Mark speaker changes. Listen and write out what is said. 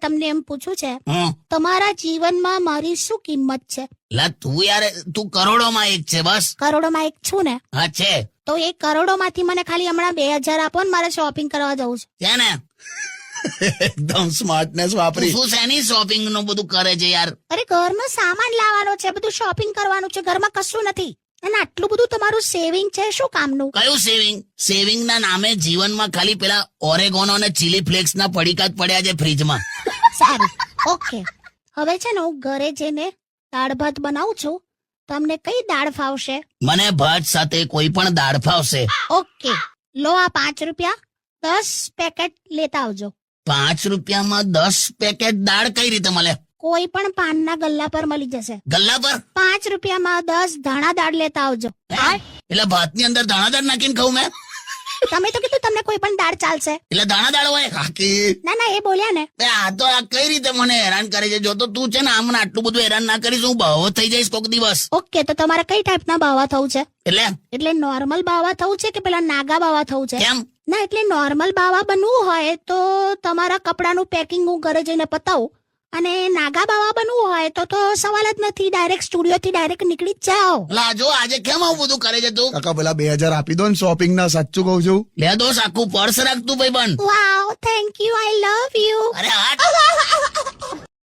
Speaker 1: તમને એમ પૂછું છે,
Speaker 2: હમ
Speaker 1: તમારા જીવનમાં મારી શું કિંમત છે?
Speaker 2: લા તું યાર તું કરોડોમાં એક છે બસ.
Speaker 1: કરોડોમાં એક છું ને,
Speaker 2: હા છે
Speaker 1: તો એ કરોડોમાંથી મને ખાલી હમણાં 2000 આપો ને, મારે શોપિંગ કરવા જવું છે.
Speaker 2: છે ને.
Speaker 3: એકદમ સ્માર્ટનેસ
Speaker 2: તું
Speaker 3: વાપરી.
Speaker 2: શું શેની શોપિંગ નું બધું કરે છે યાર?
Speaker 1: અરે ઘરનો સામાન લાવવાનો છે, બધું શોપિંગ કરવાનું છે, ઘરમાં કશું નથી. અને આટલું બધું તમારું સેવિંગ છે, શું કામનું?
Speaker 2: કયું સેવિંગ? સેવિંગ ના નામે જીવનમાં ખાલી પેલા ઓરેગોનો અને ચીલી ફ્લેક્સ ના પડીકા જ પડ્યા છે ફ્રીજમાં.
Speaker 1: સારું, ઓકે. હવે છે ને હું ઘરે જઈને દાળ ભાત બનાવું છું. તમને કઈ દાળ ફાવશે?
Speaker 2: મને ભાત સાથે કોઈ પણ દાળ ફાવશે.
Speaker 1: ઓકે, લો આ 5 રૂપિયા, 10 પેકેટ લેતા આવજો.
Speaker 2: 5 રૂપિયામાં 10 પેકેટ દાળ કઈ રીતે મળે?
Speaker 1: કોઈ પણ પાનના ગલ્લા પર મળી જશે.
Speaker 2: ગલ્લા પર?
Speaker 1: 5 રૂપિયામાં 10 ધાણા દાળ લેતા આવજો.
Speaker 2: એટલે ભાતની અંદર દાણા દાળ નાખીને ખાઉં મેં?
Speaker 1: તમે તો કીધું તમને કોઈ પણ દાળ ચાલશે.
Speaker 2: એટલે દાણા દાળ હોય?
Speaker 3: કાકી
Speaker 1: ના ના, એ બોલ્યા ને.
Speaker 2: બે આ તો આ કઈ રીતે મને હેરાન કરે છે? જો તો તું છે ને આમ મને આટલું બધું હેરાન ના કરીશ, હું બહુ થઈ જઈશ કોક દિવસ.
Speaker 1: ઓકે, તો તમારે કઈ ટાઈપના બાવા થવું છે?
Speaker 2: એટલે
Speaker 1: એટલે નોર્મલ બાવા થવું છે કે પેલા નાગા બાવા થવું છે?
Speaker 2: કેમ?
Speaker 1: ના, એટલે નોર્મલ બાવા બનવું હોય તો તમારા કપડાનું પેકિંગ હું ઘરે જઈને પતાવું, અને નાગા બાવા બનવું હોય તો સવાલ જ નથી, ડાયરેક્ટ સ્ટુડિયો થી ડાયરેક્ટ નીકળી જ જાઓ.
Speaker 2: લા જો આજે કેમ આવું બધું કરે છે તું?
Speaker 3: કાકા પેલા 2000 આપી દો ને શોપિંગ ના, સાચું કહું છું.
Speaker 2: લે દોસ્ત આખું પર્સ રાખતું ભાઈ બન.
Speaker 1: Wow, thank you, I love you.
Speaker 2: અરે હાટ.